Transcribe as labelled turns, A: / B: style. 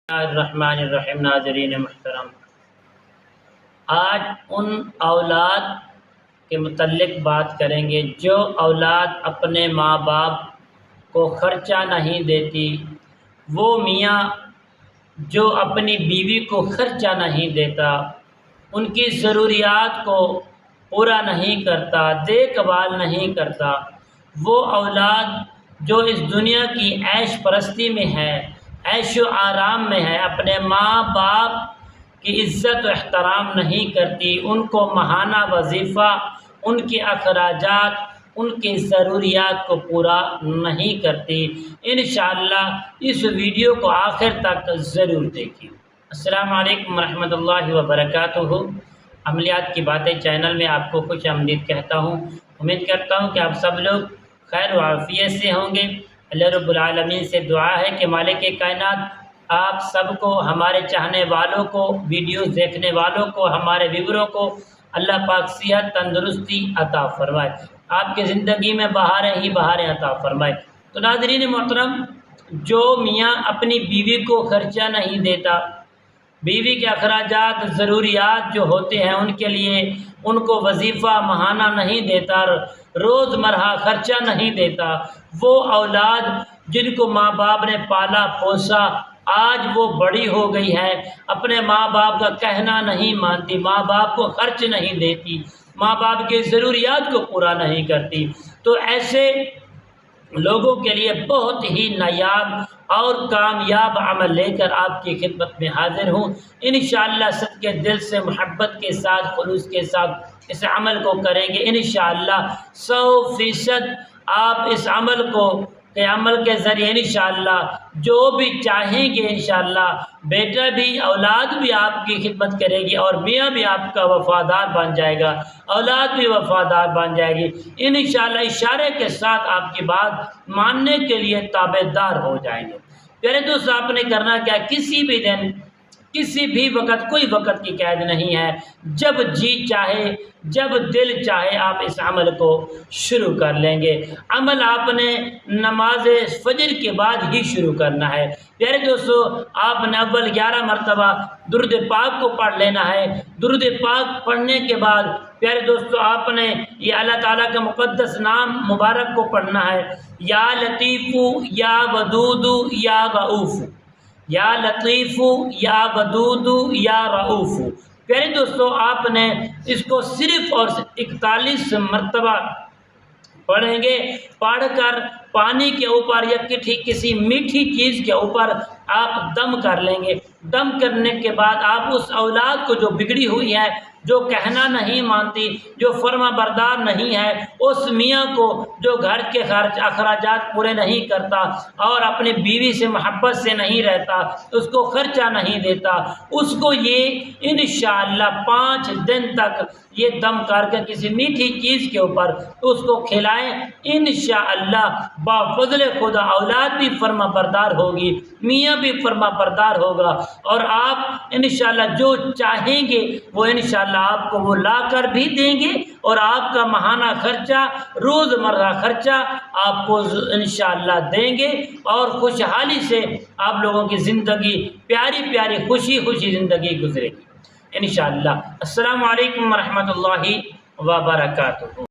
A: الرحمن الرحیم۔ ناظرین محترم، آج ان اولاد کے متعلق بات کریں گے جو اولاد اپنے ماں باپ کو خرچہ نہیں دیتی، وہ میاں جو اپنی بیوی کو خرچہ نہیں دیتا، ان کی ضروریات کو پورا نہیں کرتا، دیکھ بھال نہیں کرتا، وہ اولاد جو اس دنیا کی عیش پرستی میں ہے، عیش و آرام میں ہے، اپنے ماں باپ کی عزت و احترام نہیں کرتی، ان کو ماہانہ وظیفہ، ان کے اخراجات، ان کی ضروریات کو پورا نہیں کرتی۔ انشاءاللہ اس ویڈیو کو آخر تک ضرور دیکھیں۔ السلام علیکم ورحمۃ اللہ وبرکاتہ۔ عملیات کی باتیں چینل میں آپ کو خوش آمدید کہتا ہوں۔ امید کرتا ہوں کہ آپ سب لوگ خیر و عافیت سے ہوں گے۔ اللہ رب العالمین سے دعا ہے کہ مالک کائنات آپ سب کو، ہمارے چاہنے والوں کو، ویڈیوز دیکھنے والوں کو، ہمارے ویوروں کو اللہ پاک صحت تندرستی عطا فرمائے، آپ کی زندگی میں بہاریں ہی بہاریں عطا فرمائے۔ تو ناظرین محترم، جو میاں اپنی بیوی کو خرچہ نہیں دیتا، بیوی کے اخراجات ضروریات جو ہوتے ہیں ان کے لیے ان کو وظیفہ ماہانہ نہیں دیتا، روز مرہ خرچہ نہیں دیتا، وہ اولاد جن کو ماں باپ نے پالا پوسا، آج وہ بڑی ہو گئی ہے، اپنے ماں باپ کا کہنا نہیں مانتی، ماں باپ کو خرچ نہیں دیتی، ماں باپ کے ضروریات کو پورا نہیں کرتی، تو ایسے لوگوں کے لیے بہت ہی نایاب اور کامیاب عمل لے کر آپ کی خدمت میں حاضر ہوں۔ انشاءاللہ صدقے دل سے محبت کے ساتھ، خلوص کے ساتھ اس عمل کو کریں گے، انشاءاللہ 100% آپ اس عمل کے ذریعے انشاءاللہ جو بھی چاہیں گے، انشاءاللہ بیٹا بھی، اولاد بھی آپ کی خدمت کرے گی، اور میاں بھی آپ کا وفادار بن جائے گا، اولاد بھی وفادار بن جائے گی، انشاءاللہ اشارے کے ساتھ آپ کی بات ماننے کے لیے تابعدار ہو جائیں گے۔ پیارے دوست، آپ نے کرنا کیا، کسی بھی دن، کسی بھی وقت، کوئی وقت کی قید نہیں ہے، جب جی چاہے، جب دل چاہے آپ اس عمل کو شروع کر لیں گے۔ عمل آپ نے نماز فجر کے بعد ہی شروع کرنا ہے۔ پیارے دوستو، آپ نے اول 11 مرتبہ درود پاک کو پڑھ لینا ہے۔ درود پاک پڑھنے کے بعد پیارے دوستو آپ نے یہ اللہ تعالیٰ کا مقدس نام مبارک کو پڑھنا ہے، یا لطیف یا ودود یا رؤوف، یا لطیف یا ودود یا رؤوف۔ پیارے دوستو، آپ نے اس کو صرف اور 41 مرتبہ پڑھیں گے۔ پڑھ کر پانی کے اوپر یا کسی میٹھی چیز کے اوپر آپ دم کر لیں گے۔ دم کرنے کے بعد آپ اس اولاد کو جو بگڑی ہوئی ہے، جو کہنا نہیں مانتی، جو فرما بردار نہیں ہے، اس میاں کو جو گھر کے اخراجات پورے نہیں کرتا اور اپنی بیوی سے محبت سے نہیں رہتا، اس کو خرچہ نہیں دیتا، اس کو یہ انشاءاللہ 5 دن تک یہ دم کر کے کسی میٹھی چیز کے اوپر اس کو کھلائیں، انشاءاللہ بفضل خدا اولاد بھی فرما بردار ہوگی، میاں بھی فرما بردار ہوگا، اور آپ انشاءاللہ جو چاہیں گے وہ انشاءاللہ آپ کو وہ لا کر بھی دیں گے، اور آپ کا ماہانہ خرچہ، روز مرہ خرچہ آپ کو انشاءاللہ دیں گے، اور خوشحالی سے آپ لوگوں کی زندگی پیاری پیاری خوشی خوشی زندگی گزرے گی انشاءاللہ۔ السلام علیکم ورحمۃ اللہ وبرکاتہ۔